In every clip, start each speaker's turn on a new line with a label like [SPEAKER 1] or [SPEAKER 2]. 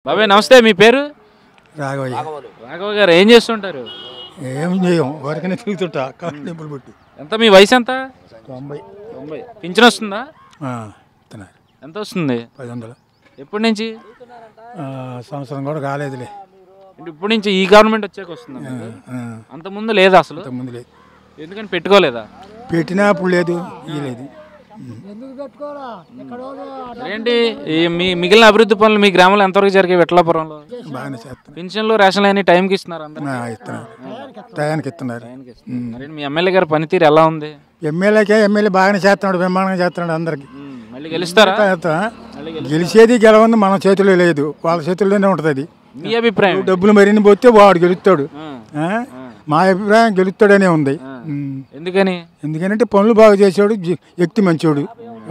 [SPEAKER 1] బాబాయ్ నమస్తే, మీ పేరు?
[SPEAKER 2] రాఘవయ్య.
[SPEAKER 1] రాఘవ గారు ఏం చేస్తుంటారు?
[SPEAKER 2] ఏం చేయం, వరకనే తిరుగుతుంటా డబ్బులు పెట్టి.
[SPEAKER 1] ఎంత మీ వయసు ఎంత?
[SPEAKER 2] 90.
[SPEAKER 1] పింఛన్ వస్తుందా?
[SPEAKER 2] ఇస్తున్నారు
[SPEAKER 1] ఎంత వస్తుంది?
[SPEAKER 2] 1000.
[SPEAKER 1] ఎప్పటి నుంచి?
[SPEAKER 2] సంవత్సరం కూడా కాలేదులే.
[SPEAKER 1] అంటే ఇప్పటి నుంచి ఈ గవర్నమెంట్ వచ్చాక వస్తుందా? అంత ముందు లేదా అసలు?
[SPEAKER 2] ముందు లేదు.
[SPEAKER 1] ఎందుకని పెట్టుకోలేదా?
[SPEAKER 2] పెట్టినా అప్పుడు లేదు, ఇయ్యలేదు.
[SPEAKER 1] ఏంటి మిగిలిన అభివృద్ధి పనులు మీ గ్రామంలో ఎంతవరకు జరిగాయి? విఠలాపురంలో
[SPEAKER 2] బాగానే చేస్తున్నారు.
[SPEAKER 1] పింఛన్లు రేషన్లు అన్ని టైంకి ఇస్తున్నారు అందరూ?
[SPEAKER 2] ఇస్తున్నారు, టయానికి ఇస్తున్నారు.
[SPEAKER 1] మీ ఎమ్మెల్యే గారి పనితీరు ఎలా ఉంది?
[SPEAKER 2] ఎమ్మెల్యే బాగానే చేస్తున్నాడు, బ్రహ్మాండంగా చేస్తున్నాడు. అందరికి
[SPEAKER 1] మళ్ళీ గెలుస్తారా?
[SPEAKER 2] గెలిచేది గెలవంది మన చేతిలో లేదు, వాళ్ళ చేతుల్లోనే ఉంటుంది. అది
[SPEAKER 1] మీ అభిప్రాయం?
[SPEAKER 2] డబ్బులు మరిన్ని పోతే వాడు గెలుస్తాడు. మా అభిప్రాయం గెలుస్తాడనే ఉంది. ఎందుకంటే పనులు బాగా చేసాడు, వ్యక్తి మంచోడు,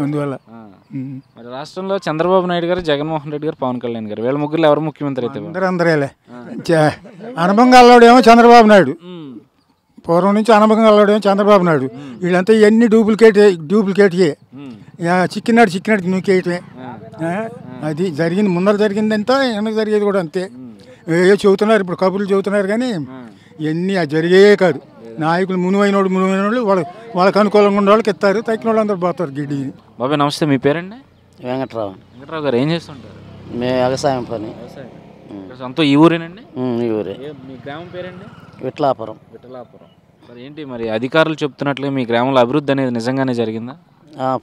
[SPEAKER 2] అందువల్ల.
[SPEAKER 1] మరి రాష్ట్రంలో చంద్రబాబు నాయుడు గారు, జగన్మోహన్ రెడ్డి గారు, పవన్ కళ్యాణ్ గారు, వీళ్ళ ముగ్గురు ఎవరు ముఖ్యమంత్రి అయితే?
[SPEAKER 2] అందరేలే. అనుభవం అల్లవాడేమో చంద్రబాబు నాయుడు, పూర్వం నుంచి అనుభవం అల్లవాడేమో చంద్రబాబు నాయుడు. వీళ్ళంతా ఇవన్నీ డూప్లికేట్యే. చిక్కినాడు నూకేయటమే. అది జరిగింది, ముందర జరిగింది అంతా, వెనక జరిగేది కూడా అంతే. ఏ చెబుతున్నారు ఇప్పుడు, కబుర్లు చెబుతున్నారు కానీ ఇవన్నీ అది జరిగేయే కాదు. నాయకులు మునువైన వాళ్ళు వాళ్ళకి అనుకూలంగా ఉన్న వాళ్ళకి ఇస్తారు, తక్కిన వాళ్ళు అందరూ పోతారు గిడ్డి.
[SPEAKER 1] బాబాయ్ నమస్తే, మీ పేరండి?
[SPEAKER 3] వెంకట్రావు
[SPEAKER 1] గారు ఏం చేస్తుంటారు?
[SPEAKER 3] మేము వ్యవసాయం పని.
[SPEAKER 1] సొంత ఈ ఊరేనండి?
[SPEAKER 3] ఈ ఊరే.
[SPEAKER 1] మీ గ్రామం పేరండి?
[SPEAKER 3] విఠలాపురం.
[SPEAKER 1] మరి ఏంటి మరి అధికారులు చెప్తున్నట్లుగా మీ గ్రామంలో అభివృద్ధి అనేది నిజంగానే జరిగిందా?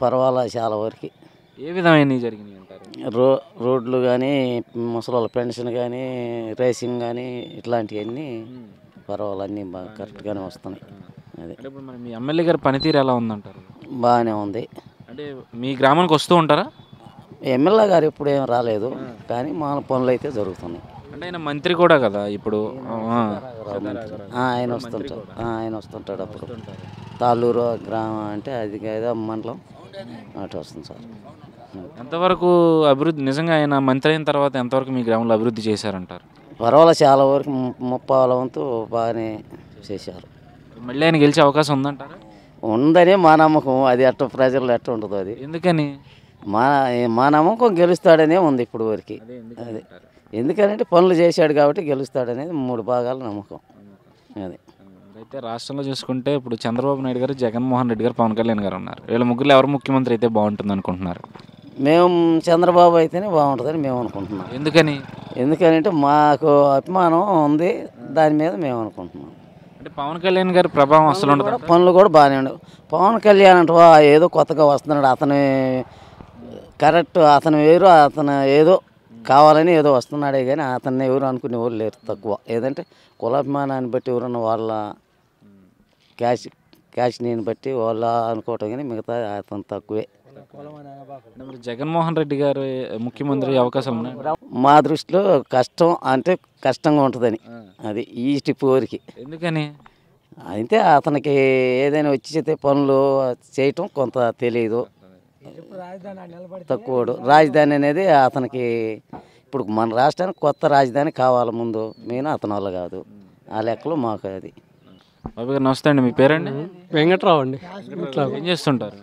[SPEAKER 3] పర్వాలేదు, చాలా వరకు.
[SPEAKER 1] ఏ విధమైన జరిగింది అంటారు?
[SPEAKER 3] రోడ్లు కానీ, ముసలి పెన్షన్ కానీ, రేసింగ్ కానీ, ఇట్లాంటివన్నీ పర్వాలేదు, అన్నీ బాగా కరెక్ట్గానే వస్తున్నాయి. అది
[SPEAKER 1] ఇప్పుడు మరి మీ ఎమ్మెల్యే గారి పనితీరు ఎలా ఉందంటారు?
[SPEAKER 3] బాగానే ఉంది.
[SPEAKER 1] అంటే మీ గ్రామానికి వస్తూ ఉంటారా?
[SPEAKER 3] ఎమ్మెల్యే గారు ఇప్పుడు ఏం రాలేదు, కానీ మా పనులు అయితే జరుగుతున్నాయి.
[SPEAKER 1] అంటే ఆయన మంత్రి కూడా కదా ఇప్పుడు?
[SPEAKER 3] ఆయన వస్తుంటాడు అప్పుడు. తాళ్ళూరు గ్రామం అంటే అది ఏదో మండలం అటు వస్తుంది సార్.
[SPEAKER 1] ఎంతవరకు అభివృద్ధి నిజంగా ఆయన మంత్రి అయిన తర్వాత ఎంతవరకు మీ గ్రామంలో అభివృద్ధి చేశారంటారు?
[SPEAKER 3] పర్వాలేదు, చాలా వరకు 30% వంతు బాగానే చేశారు.
[SPEAKER 1] మళ్ళీ ఆయన గెలిచే అవకాశం ఉందంటారా?
[SPEAKER 3] ఉందని మా నమ్మకం. అది ఎట్ట ప్రజల్లో ఎట్ట ఉంటుందో అది.
[SPEAKER 1] ఎందుకని?
[SPEAKER 3] మా నమ్మకం గెలుస్తాడనే ఉంది ఇప్పుడు వరకు. అది ఎందుకనంటే పనులు చేశాడు కాబట్టి గెలుస్తాడనేది 3 భాగాల నమ్మకం. అది
[SPEAKER 1] అయితే రాష్ట్రంలో చూసుకుంటే ఇప్పుడు చంద్రబాబు నాయుడు గారు, జగన్మోహన్ రెడ్డి గారు, పవన్ కళ్యాణ్ గారు ఉన్నారు. వీళ్ళ ముగ్గురు ఎవరు ముఖ్యమంత్రి అయితే బాగుంటుంది అనుకుంటున్నారు?
[SPEAKER 3] మేము చంద్రబాబు అయితేనే బాగుంటుందని మేము అనుకుంటున్నాం. ఎందుకనంటే మాకు అభిమానం ఉంది, దాని మీద మేము అనుకుంటున్నాం.
[SPEAKER 1] అంటే పవన్ కళ్యాణ్ గారి ప్రభావం అసలు ఉండదు.
[SPEAKER 3] పనులు కూడా బాగానే ఉండవు. పవన్ కళ్యాణ్ అంటే ఏదో కొత్తగా వస్తున్నాడు, అతను కరెక్ట్, అతను వేరు, అతను ఏదో కావాలని ఏదో వస్తున్నాడే కానీ అతన్ని ఎవరు అనుకునే వాళ్ళు లేరు, తక్కువ. ఏదంటే కులాభిమానాన్ని బట్టి ఎవరన్నా వాళ్ళ క్యాష్ని బట్టి వాళ్ళ అనుకోవటం, కానీ మిగతా అతను తక్కువే.
[SPEAKER 1] జగన్మోహన్ రెడ్డి గారు ముఖ్యమంత్రి అవకాశం ఉన్నాయి?
[SPEAKER 3] మా దృష్టిలో కష్టంగా ఉంటుందని. అది ఈ స్టెప్ వరకు.
[SPEAKER 1] ఎందుకని?
[SPEAKER 3] అయితే అతనికి ఏదైనా వచ్చి పనులు చేయటం కొంత తెలియదు, తక్కువడు. రాజధాని అనేది అతనికి ఇప్పుడు మన రాష్ట్రానికి కొత్త రాజధాని కావాలి ముందు, మెయిన్ అతని వల్ల కాదు. ఆ లెక్కలో మాకు అది.
[SPEAKER 1] బాబు గారు నమస్తే అండి, మీ పేరండి?
[SPEAKER 4] వెంకట్రావు అండి.
[SPEAKER 1] ఏం చేస్తుంటారు?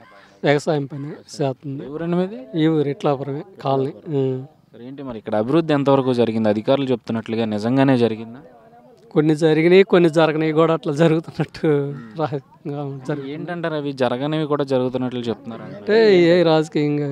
[SPEAKER 4] వ్యవసాయం పని చేస్తుంది.
[SPEAKER 1] ఊరండి మీది?
[SPEAKER 4] ఈ ఊరు ఇట్లాపురమే, కాలనీ.
[SPEAKER 1] ఏంటి మరి ఇక్కడ అభివృద్ధి ఎంతవరకు జరిగింది? అధికారులు చెప్తున్నట్లుగా నిజంగానే జరిగిందా?
[SPEAKER 4] కొన్ని జరిగినాయి, కొన్ని జరగనివి కూడా అట్లా జరుగుతున్నట్టు.
[SPEAKER 1] ఏంటంటారు అవి జరగనివి కూడా జరుగుతున్నట్లు చెప్తున్నారు?
[SPEAKER 4] అంటే ఏ రాజకీయంగా